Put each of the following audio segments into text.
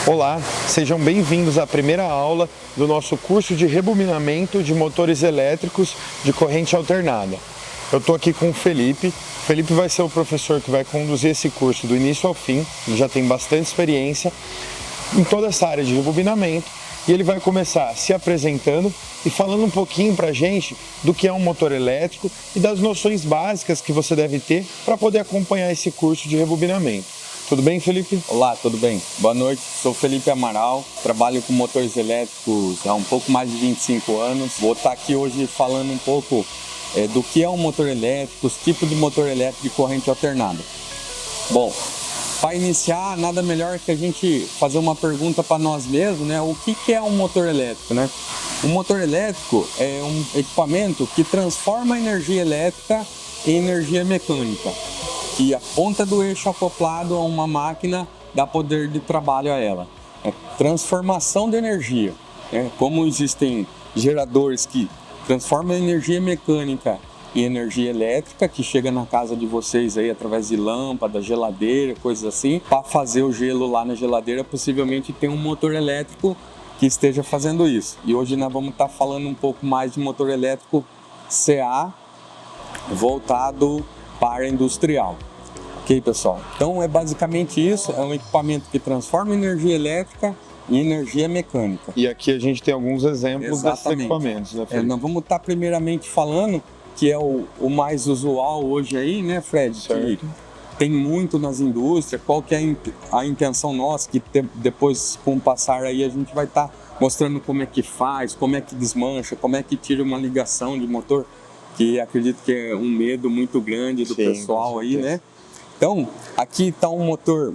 Olá, sejam bem-vindos à primeira aula do nosso curso de rebobinamento de motores elétricos de corrente alternada. Eu estou aqui com o Felipe. O Felipe vai ser o professor que vai conduzir esse curso do início ao fim. Ele já tem bastante experiência em toda essa área de rebobinamento e ele vai começar se apresentando e falando um pouquinho para a gente do que é um motor elétrico e das noções básicas que você deve ter para poder acompanhar esse curso de rebobinamento. Tudo bem, Felipe? Olá, tudo bem? Boa noite, sou Felipe Amaral, trabalho com motores elétricos há um pouco mais de 25 anos. Vou estar aqui hoje falando um pouco do que é um motor elétrico, os tipos de motor elétrico de corrente alternada. Bom, para iniciar, nada melhor que a gente fazer uma pergunta para nós mesmos, né? O que é um motor elétrico, né? Um motor elétrico é um equipamento que transforma a energia elétrica em energia mecânica. E a ponta do eixo acoplado a uma máquina dá poder de trabalho a ela. É transformação de energia. Como existem geradores que transformam a energia mecânica em energia elétrica, que chega na casa de vocês aí através de lâmpada, geladeira, coisas assim. Para fazer o gelo lá na geladeira, possivelmente tem um motor elétrico que esteja fazendo isso. E hoje nós vamos estar falando um pouco mais de motor elétrico CA voltado para industrial. Ok, pessoal? Então é basicamente isso, é um equipamento que transforma energia elétrica em energia mecânica. E aqui a gente tem alguns exemplos desses equipamentos, né, Fred? Nós vamos estar primeiramente falando que é o mais usual hoje aí, né, Fred? Certo. Que tem muito nas indústrias, qual que é a intenção nossa, que depois com o passar aí a gente vai estar mostrando como é que faz, como é que desmancha, como é que tira uma ligação de motor, que acredito que é um medo muito grande do pessoal aí, né? Então, aqui está um motor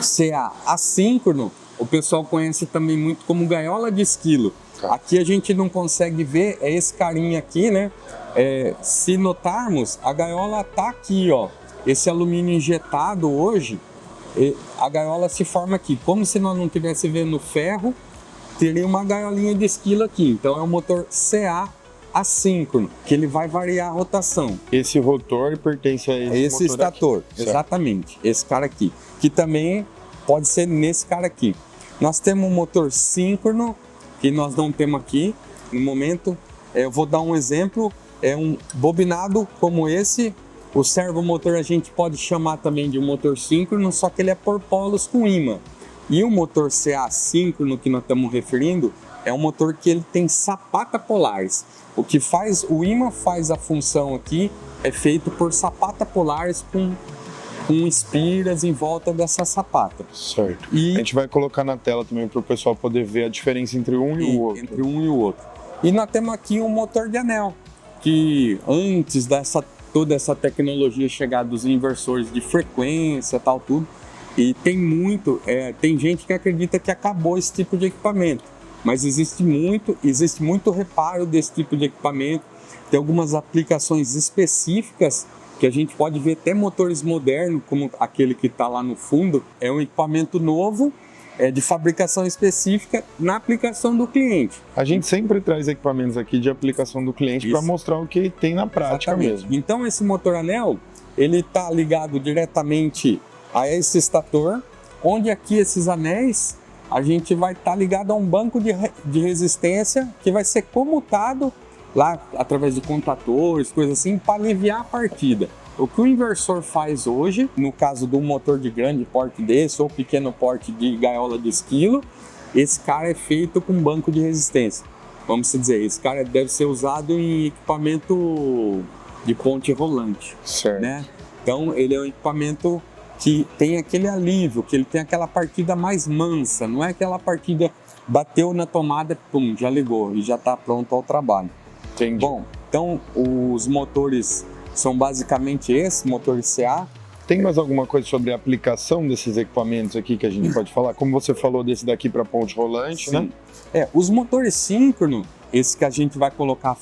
CA assíncrono, o pessoal conhece também muito como gaiola de esquilo. Aqui a gente não consegue ver, é esse carinha aqui, né? Se notarmos, a gaiola está aqui, ó. Esse alumínio injetado hoje, a gaiola se forma aqui. Como se nós não estivéssemos vendo ferro, teria uma gaiolinha de esquilo aqui. Então é um motor CA assíncrono, que ele vai variar a rotação. Esse rotor pertence a esse estator, exatamente, esse cara aqui, que também pode ser nesse cara aqui. Nós temos um motor síncrono, que nós não temos aqui no momento. Eu vou dar um exemplo, é um bobinado como esse. O servomotor a gente pode chamar também de um motor síncrono, só que ele é por polos com ímã. E o motor CA síncrono que nós estamos referindo é um motor que ele tem sapata polares. O que faz, o ímã faz a função aqui, é feito por sapata polares com espiras em volta dessa sapata. Certo. E a gente vai colocar na tela também para o pessoal poder ver a diferença entre um e o outro. Entre um e o outro. E nós temos aqui um motor de anel, que antes toda essa tecnologia chegar dos inversores de frequência, tal, tudo, e tem gente que acredita que acabou esse tipo de equipamento. Mas existe muito reparo desse tipo de equipamento. Tem algumas aplicações específicas que a gente pode ver até motores modernos, como aquele que está lá no fundo. É um equipamento novo, de fabricação específica na aplicação do cliente. A gente sempre traz equipamentos aqui de aplicação do cliente para mostrar o que tem na prática. Exatamente. Mesmo. Então esse motor anel, ele está ligado diretamente a esse estator, onde aqui esses anéis a gente vai estar ligado a um banco de resistência que vai ser comutado lá através de contatores, coisas assim, para aliviar a partida. O que o inversor faz hoje, no caso de um motor de grande porte desse ou pequeno porte de gaiola de esquilo, esse cara é feito com banco de resistência. Vamos dizer, esse cara deve ser usado em equipamento de ponte rolante. Certo. Né? Então ele é um equipamento que tem aquele alívio, que ele tem aquela partida mais mansa, não é aquela partida bateu na tomada, pum, já ligou e já está pronto ao trabalho. Entendi. Bom, então os motores são basicamente esses, motores CA. Tem mais alguma coisa sobre a aplicação desses equipamentos aqui que a gente pode falar? Como você falou desse daqui para ponte rolante, Sim. né? Os motores síncrono, esse que a gente vai colocar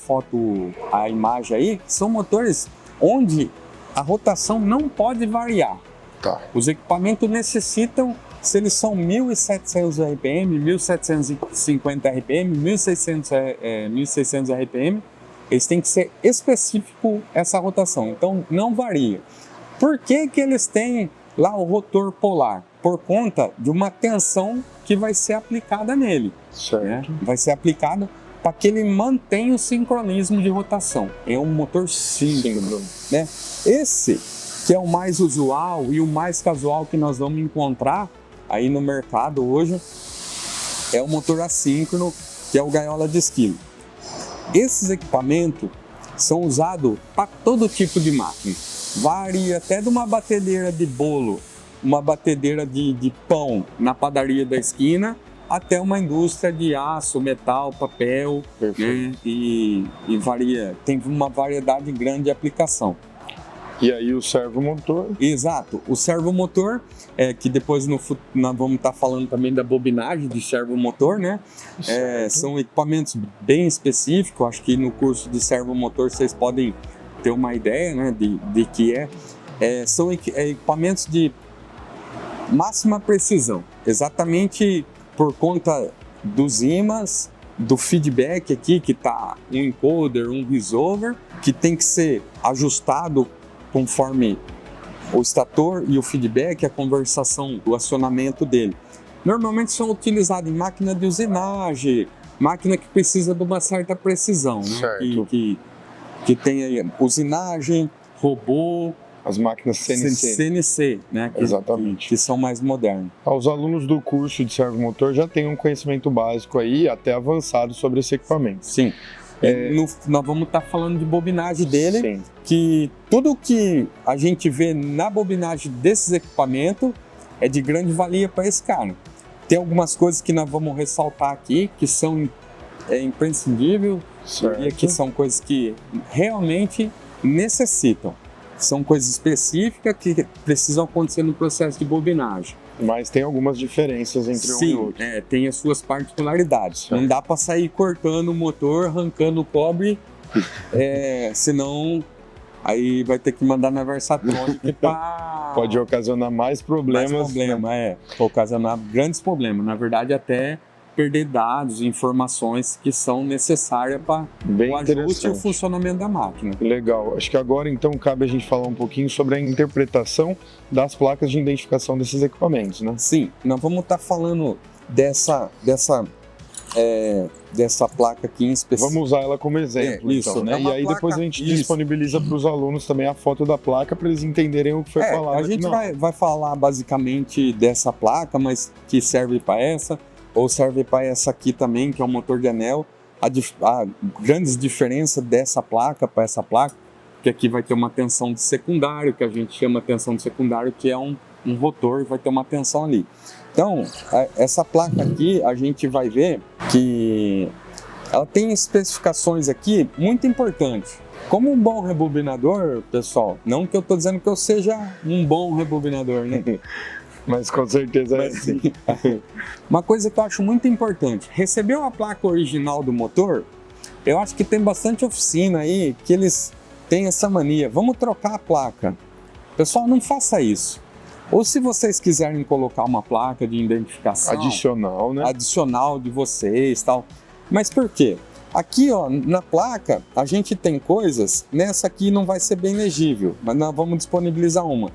a imagem aí, são motores onde a rotação não pode variar. Tá. Os equipamentos necessitam, se eles são 1.700 RPM, 1.750 RPM, 1.600 RPM, eles têm que ser específico essa rotação, então não varia. Por que eles têm lá o rotor polar, por conta de uma tensão que vai ser aplicada nele. Certo. Né? Vai ser aplicada para que ele mantenha o sincronismo de rotação. É um motor síncrono. Né? Esse que é o mais usual e o mais casual que nós vamos encontrar aí no mercado hoje, é o motor assíncrono, que é o gaiola de esquilo. Esses equipamentos são usados para todo tipo de máquina. Varia até de uma batedeira de bolo, uma batedeira de pão na padaria da esquina, até uma indústria de aço, metal, papel, né? E varia, tem uma variedade grande de aplicação. E aí o servomotor? Exato, o servomotor, que depois nós vamos estar falando também da bobinagem de servomotor, né? São equipamentos bem específicos, acho que no curso de servomotor vocês podem ter uma ideia, né, de que são equipamentos de máxima precisão, exatamente por conta dos ímãs, do feedback aqui, que está um encoder, um resolver, que tem que ser ajustado conforme o estator e o feedback, a conversação, o acionamento dele. Normalmente são utilizados em máquina de usinagem, máquina que precisa de uma certa precisão, né? Certo. Que tem aí usinagem, robô, as máquinas CNC. CNC, né? Exatamente. Que são mais modernas. Os alunos do curso de servomotor já têm um conhecimento básico aí, até avançado sobre esse equipamento. Sim. Nós vamos estar falando de bobinagem dele, Sim. que tudo que a gente vê na bobinagem desses equipamentos é de grande valia para esse cara. Tem algumas coisas que nós vamos ressaltar aqui, que são imprescindíveis, e que são coisas que realmente necessitam. São coisas específicas que precisam acontecer no processo de bobinagem. Mas tem algumas diferenças entre um e outro. Tem as suas particularidades. Certo. Não dá para sair cortando o motor, arrancando o cobre, senão aí vai ter que mandar na Versatronic para... Pode ocasionar mais problemas. Ocasionar grandes problemas. Na verdade, até perder dados, informações que são necessárias para o ajuste e o funcionamento da máquina. Legal. Acho que agora, então, cabe a gente falar um pouquinho sobre a interpretação das placas de identificação desses equipamentos, né? Sim, nós vamos estar falando dessa placa aqui em específico. Vamos usar ela como exemplo, isso, né? E aí depois a gente disponibiliza para os alunos também a foto da placa para eles entenderem o que foi falado. A gente vai falar basicamente dessa placa, mas que serve para essa, ou serve para essa aqui também, que é um motor de anel. A grande diferença dessa placa para essa placa, que aqui vai ter uma tensão de secundário, que a gente chama tensão de secundário, que é um rotor, vai ter uma tensão ali. Então, essa placa aqui, a gente vai ver que ela tem especificações aqui muito importantes. Como um bom rebobinador, pessoal, não que eu estou dizendo que eu seja um bom rebobinador, né? Mas com certeza é assim. Uma coisa que eu acho muito importante, recebeu a placa original do motor, eu acho que tem bastante oficina aí que eles têm essa mania, vamos trocar a placa. Pessoal, não faça isso. Ou se vocês quiserem colocar uma placa de identificação adicional, né? Adicional de vocês, tal. Mas por quê? Aqui, ó, na placa, a gente tem coisas, nessa aqui não vai ser bem legível, mas nós vamos disponibilizar uma.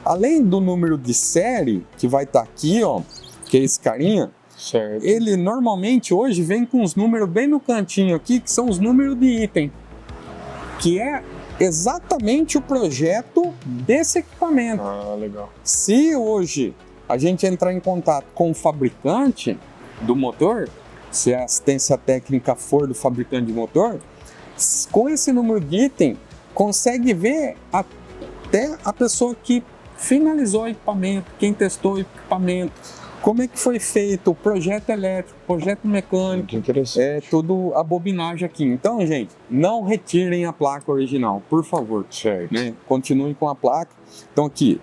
Além do número de série, que vai estar aqui, ó, que é esse carinha, certo. Ele normalmente hoje vem com os números bem no cantinho aqui, que são os números de item, que é exatamente o projeto desse equipamento. Ah, legal. Se hoje a gente entrar em contato com o fabricante do motor, se a assistência técnica for do fabricante de motor, com esse número de item, consegue ver até a pessoa que finalizou o equipamento, quem testou o equipamento, como é que foi feito o projeto elétrico, projeto mecânico, muito interessante. Tudo a bobinagem aqui. Então, gente, não retirem a placa original, por favor. Certo. Né? Continuem com a placa. Então aqui,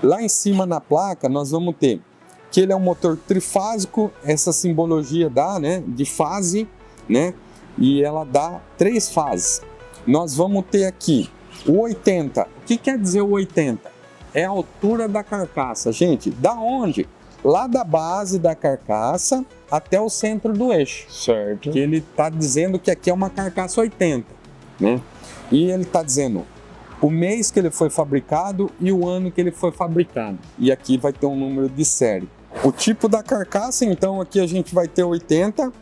lá em cima na placa, nós vamos ter que ele é um motor trifásico, essa simbologia dá, né, de fase, né, e ela dá 3 fases. Nós vamos ter aqui o 80. O que quer dizer o 80? É a altura da carcaça. Gente, da onde? Lá da base da carcaça até o centro do eixo. Certo. Que ele está dizendo que aqui é uma carcaça 80, né? E ele está dizendo o mês que ele foi fabricado e o ano que ele foi fabricado. E aqui vai ter um número de série. O tipo da carcaça, então, aqui a gente vai ter 80,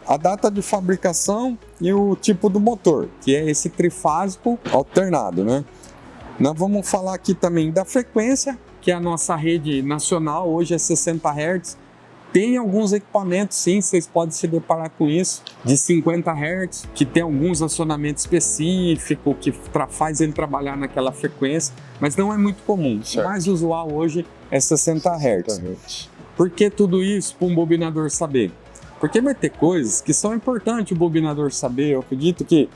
a data de fabricação e o tipo do motor, que é esse trifásico alternado, né? Nós vamos falar aqui também da frequência, que a nossa rede nacional hoje é 60 Hz. Tem alguns equipamentos, sim, vocês podem se deparar com isso, de 50 Hz, que tem alguns acionamentos específicos, que faz ele trabalhar naquela frequência, mas não é muito comum. Certo. O mais usual hoje é 60 Hz. Por que tudo isso para um bobinador saber? Porque vai ter coisas que são importantes o bobinador saber. Eu acredito que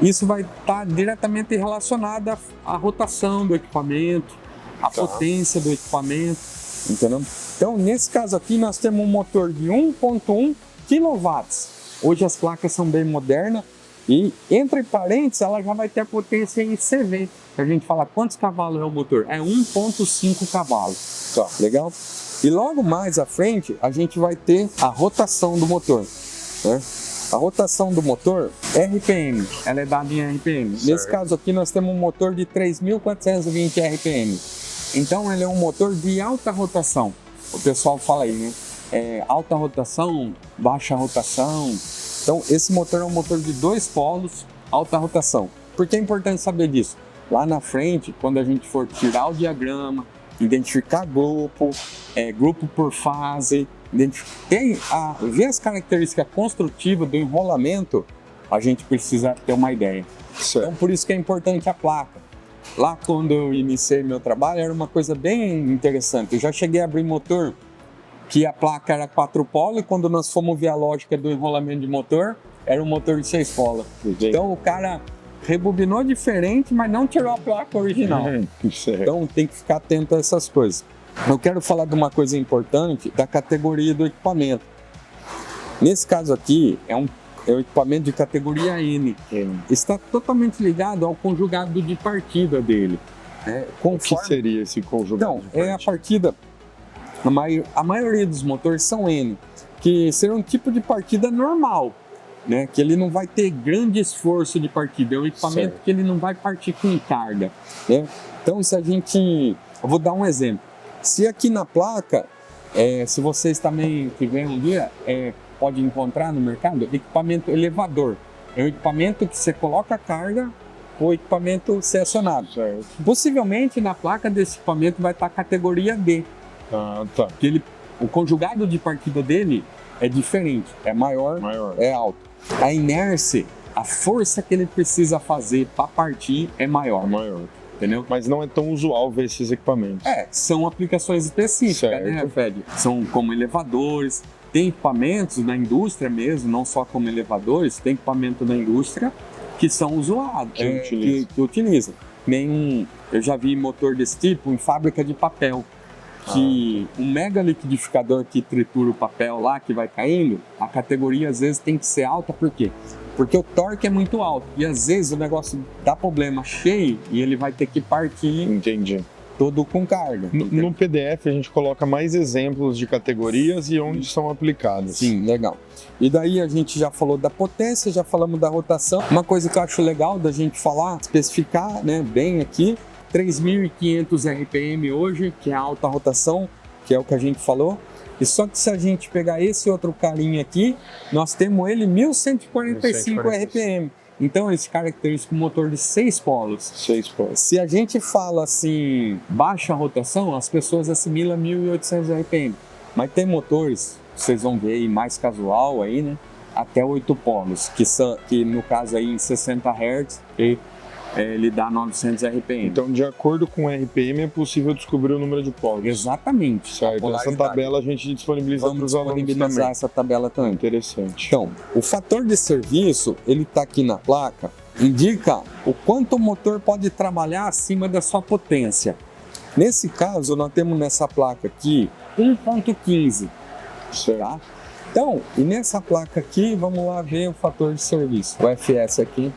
isso vai estar diretamente relacionado à rotação do equipamento, à potência do equipamento, entendeu? Então, nesse caso aqui, nós temos um motor de 1.1 kW. Hoje as placas são bem modernas e, entre parênteses, ela já vai ter a potência em CV. A gente fala quantos cavalos é o motor? É 1.5 cavalos. Tá, legal? E logo mais à frente, a gente vai ter a rotação do motor, né? A rotação do motor é RPM, ela é dada em RPM. Certo. Nesse caso aqui, nós temos um motor de 3.420 RPM. Então, ele é um motor de alta rotação. O pessoal fala aí, né? Alta rotação, baixa rotação. Então, esse motor é um motor de 2 polos, alta rotação. Por que é importante saber disso? Lá na frente, quando a gente for tirar o diagrama, identificar grupo, grupo por fase, ver as características construtivas do enrolamento, a gente precisa ter uma ideia. Certo. Então, por isso que é importante a placa. Lá, quando eu iniciei meu trabalho, era uma coisa bem interessante. Eu já cheguei a abrir motor que a placa era 4 polos, e quando nós fomos ver a lógica do enrolamento de motor, era um motor de 6 polos. Então, o cara rebobinou diferente, mas não tirou a placa original. Então, tem que ficar atento a essas coisas. Eu quero falar de uma coisa importante, da categoria do equipamento. Nesse caso aqui, é um equipamento de categoria N. Está totalmente ligado ao conjugado de partida dele. O que seria esse conjugado de partida? A partida, a maioria dos motores são N, que será um tipo de partida normal, né? Que ele não vai ter grande esforço de partida, é um equipamento certo. Que ele não vai partir com carga, né? Então, eu vou dar um exemplo. Se aqui na placa, se vocês também tiverem um dia, pode encontrar no mercado equipamento elevador. É um equipamento que você coloca a carga ou equipamento ser acionado. Certo. Possivelmente na placa desse equipamento vai estar a categoria D. Ah, tá. Que o conjugado de partida dele é diferente, é maior. É alto. A inércia, a força que ele precisa fazer para partir é maior. Entendeu? Mas não é tão usual ver esses equipamentos. São aplicações específicas, certo. Né, Fred? São como elevadores. Tem equipamentos na indústria mesmo, não só como elevadores, tem equipamento na indústria que são usados, que utilizam. Eu já vi motor desse tipo em fábrica de papel, que um mega liquidificador que tritura o papel lá, que vai caindo, a categoria às vezes tem que ser alta, por quê? Porque o torque é muito alto e às vezes o negócio dá problema cheio e ele vai ter que partir. Entendi. Todo com carga. No PDF a gente coloca mais exemplos de categorias e onde são aplicadas. Sim, legal. E daí a gente já falou da potência, já falamos da rotação. Uma coisa que eu acho legal da gente falar, especificar, né, bem aqui, 3.500 RPM hoje, que é a alta rotação, que é o que a gente falou. E só que se a gente pegar esse outro carinha aqui, nós temos ele 1.145 RPM. Então, esse caracteriza um motor de 6 polos. 6 polos. Se a gente fala assim, baixa rotação, as pessoas assimilam 1.800 RPM. Mas tem motores, vocês vão ver aí, mais casual aí, né? Até 8 polos, que no caso aí em 60 Hz, ele dá 900 RPM. Então, de acordo com o RPM, é possível descobrir o número de polos. Exatamente. Certo. Essa tabela a gente disponibiliza para os alunos também. Vamos disponibilizar essa tabela também. Interessante. Então, o fator de serviço, ele está aqui na placa, indica o quanto o motor pode trabalhar acima da sua potência. Nesse caso, nós temos nessa placa aqui 1.15. Tá? Então, e nessa placa aqui, vamos lá ver o fator de serviço. O FS aqui.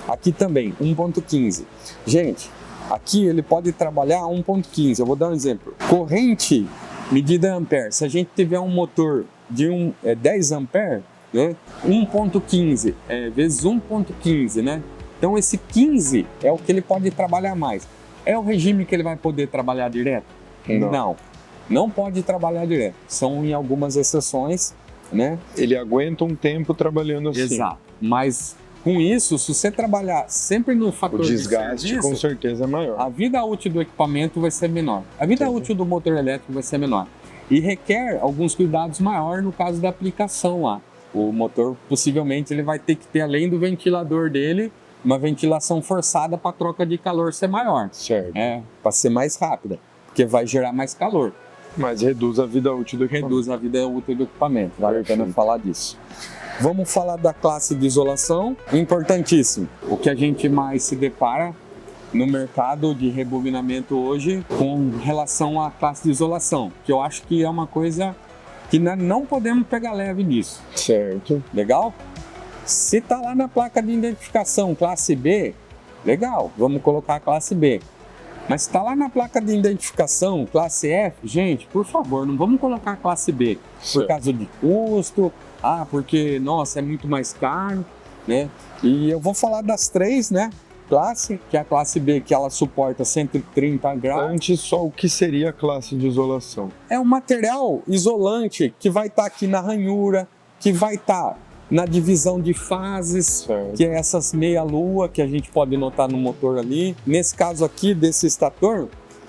Aqui também, 1.15. Gente, aqui ele pode trabalhar 1.15. Eu vou dar um exemplo. Corrente medida em ampere. Se a gente tiver um motor de 10 ampere, né? 1.15 vezes 1.15, né? Então esse 15 é o que ele pode trabalhar mais. É o regime que ele vai poder trabalhar direto? Não pode trabalhar direto. São em algumas exceções, né? Ele aguenta um tempo trabalhando assim. Exato. Mas com isso, se você trabalhar sempre no fator O desgaste de serviço, com certeza é maior. a vida útil do equipamento vai ser menor. A vida útil do motor elétrico vai ser menor. E requer alguns cuidados maiores no caso da aplicação lá. O motor, possivelmente, ele vai ter que ter, além do ventilador dele, uma ventilação forçada para a troca de calor ser maior. Certo. Para ser mais rápida, porque vai gerar mais calor. Mas reduz a vida útil do equipamento. Reduz a vida útil do equipamento. Vale a pena falar disso. Vamos falar da classe de isolação. Importantíssimo. O que a gente mais se depara no mercado de rebobinamento hoje com relação à classe de isolação, que eu acho que é uma coisa que não podemos pegar leve nisso. Certo. Legal? Se está lá na placa de identificação classe B, legal, vamos colocar a classe B. Mas se está lá na placa de identificação classe F, gente, por favor, não vamos colocar a classe B por causa de custo, porque, nossa, é muito mais caro, né? E eu vou falar das três, né? Classe, que é a classe B, que ela suporta 130 graus. Antes, só o que seria a classe de isolação? É um material isolante que vai estar aqui na ranhura, que vai estar na divisão de fases, que é essas meia-lua que a gente pode notar no motor ali. Nesse caso aqui, desse estator,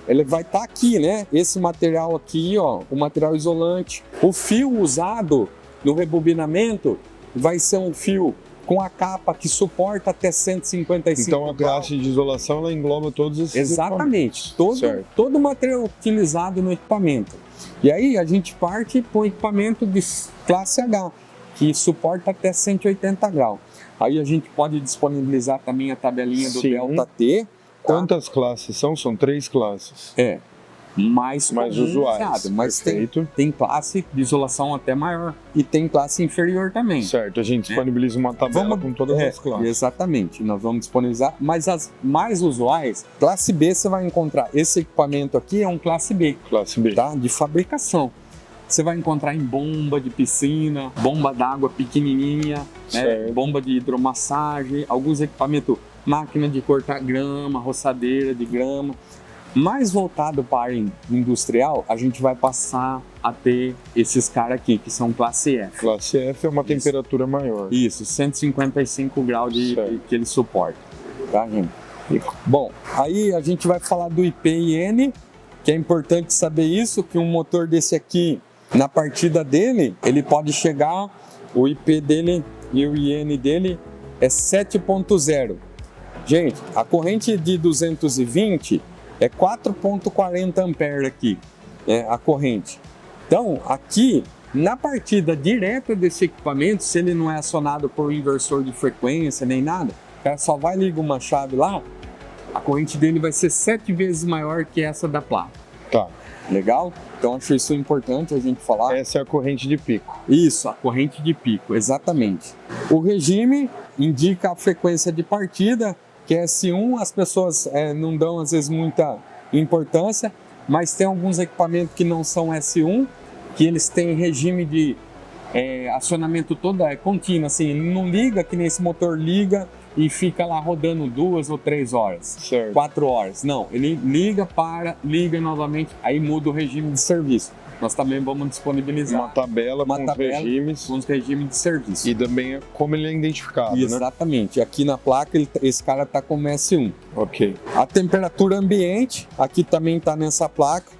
ele vai estar aqui, né? Esse material aqui, ó, o material isolante. O fio usado no rebobinamento vai ser um fio com a capa que suporta até 155 Então a classe de isolação ela engloba todos esses Exatamente, todo o material utilizado no equipamento. E aí a gente parte para o equipamento de classe H, que suporta até 180 graus. Aí a gente pode disponibilizar também a tabelinha do Delta T. Quantas classes são? São 3 classes. Mais usuais. Mas tem classe de isolação até maior e tem classe inferior também. Certo, a gente disponibiliza uma tabela com todas as classes. Exatamente, nós vamos disponibilizar, mas as mais usuais, classe B você vai encontrar, esse equipamento aqui é um classe B. Classe B. Tá? De fabricação. Você vai encontrar em bomba de piscina, bomba d'água pequenininha, né? Bomba de hidromassagem, alguns equipamentos, máquina de cortar grama, roçadeira de grama. Mais voltado para a área industrial, a gente vai passar a ter esses caras aqui, que são classe F. Classe F é uma temperatura maior. Isso, 155 graus que ele suporta. Tá, gente? Bom, aí a gente vai falar do IPN, que é importante saber isso, que um motor desse aqui, na partida dele, ele pode chegar, o IP dele e o IN dele é 7.0. Gente, a corrente de 220 é 4.40 ampere aqui, a corrente. Então, aqui, na partida direta desse equipamento, se ele não é acionado por inversor de frequência nem nada, o cara só vai ligar uma chave lá, a corrente dele vai ser 7 vezes maior que essa da placa. Tá. Legal? Então, acho isso importante a gente falar. Essa é a corrente de pico. Isso, a corrente de pico, exatamente. O regime indica a frequência de partida, que é S1, as pessoas não dão às vezes muita importância, mas tem alguns equipamentos que não são S1, que eles têm regime de acionamento todo contínuo, assim, ele não liga que nem esse motor liga e fica lá rodando 2 ou 3 horas, 4 horas. Não, ele liga, liga novamente, aí muda o regime de serviço. Nós também vamos disponibilizar uma tabela com os regimes de serviço. E também como ele é identificado, Exatamente. Né? Aqui na placa, esse cara está como S1. Ok. A temperatura ambiente, aqui também está nessa placa,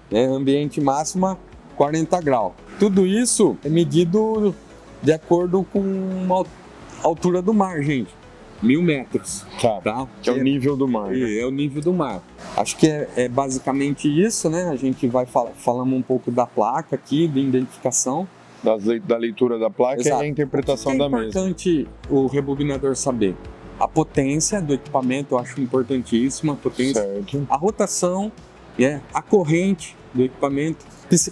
ambiente máxima 40 graus. Tudo isso é medido de acordo com a altura do mar, gente. 1000 metros. Tá. Que é o nível do mar. É o nível do mar. Acho que é basicamente isso, né? A gente vai falando um pouco da placa aqui, de identificação. Da leitura da placa. Exato. E a interpretação da mesa. É importante o rebobinador saber. A potência do equipamento, eu acho importantíssima. A potência. Certo. A rotação, a corrente do equipamento.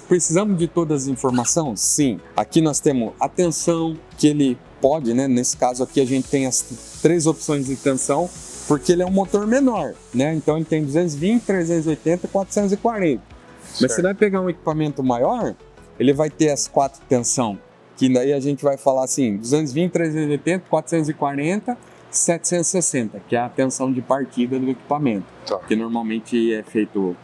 Precisamos de todas as informações? Sim. Aqui nós temos a tensão, que ele pode, né? Nesse caso aqui a gente tem as 3 opções de tensão, porque ele é um motor menor, né? Então ele tem 220, 380 e 440. Mas se vai pegar um equipamento maior, ele vai ter as 4 tensão, que daí a gente vai falar assim, 220, 380, 440, 760, que é a tensão de partida do equipamento, Tá. que normalmente é feito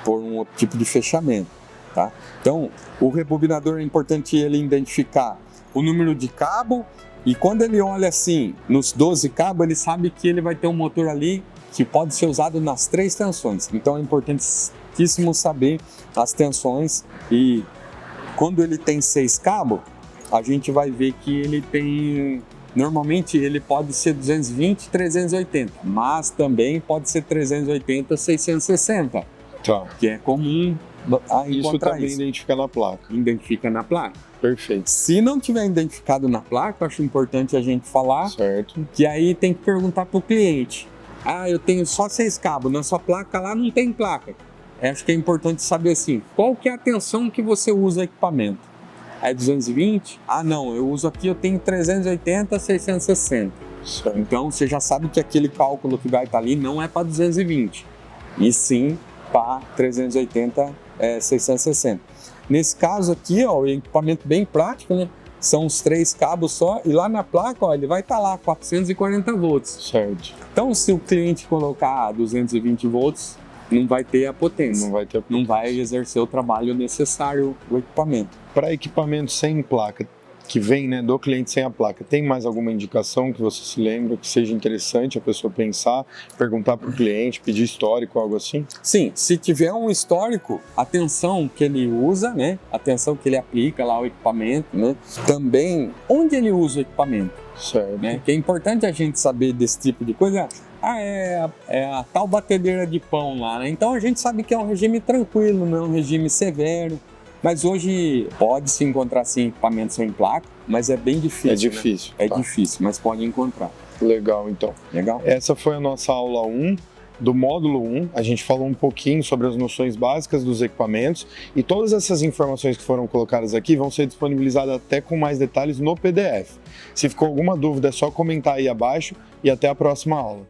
por um outro tipo de fechamento, tá? Então, o rebobinador é importante ele identificar o número de cabo, e quando ele olha assim, nos 12 cabos, ele sabe que ele vai ter um motor ali que pode ser usado nas 3 tensões. Então é importantíssimo saber as tensões, e quando ele tem 6 cabos, a gente vai ver que ele tem... Normalmente ele pode ser 220, 380, mas também pode ser 380, 660, Tá. que é comum a Isso encontrar também isso. identifica na placa. Identifica na placa. Perfeito. Se não tiver identificado na placa, eu acho importante a gente falar Certo. que aí tem que perguntar para o cliente. Ah, eu tenho só 6 cabos, na sua placa lá não tem placa. Acho que é importante saber assim, qual que é a tensão que você usa o equipamento? É 220? Ah não, eu uso aqui, eu tenho 380, 660. Certo. Então você já sabe que aquele cálculo que vai estar ali não é para 220, e sim para 380, 660. Nesse caso aqui, ó, o equipamento bem prático, né? São os 3 cabos só, e lá na placa, ó, ele vai estar lá, 440 volts. Certo. Então, se o cliente colocar 220 volts, não vai ter a potência, Não vai ter. não vai exercer o trabalho necessário o equipamento. Para equipamento sem placa, que vem, né, do cliente sem a placa, tem mais alguma indicação que você se lembra que seja interessante a pessoa pensar, perguntar para o cliente, pedir histórico, algo assim? Sim, se tiver um histórico, a tensão que ele usa, né, a tensão que ele aplica lá ao equipamento, né, também onde ele usa o equipamento, Certo. né, que é importante a gente saber desse tipo de coisa. Ah, é a tal batedeira de pão lá, né? Então a gente sabe que é um regime tranquilo, não é um regime severo. Mas hoje pode se encontrar sim equipamento sem placa, mas é bem difícil. É difícil. Né? É Tá. difícil, mas pode encontrar. Legal, então. Legal? Essa foi a nossa aula 1 do módulo 1. A gente falou um pouquinho sobre as noções básicas dos equipamentos, e todas essas informações que foram colocadas aqui vão ser disponibilizadas até com mais detalhes no PDF. Se ficou alguma dúvida, é só comentar aí abaixo, e até a próxima aula.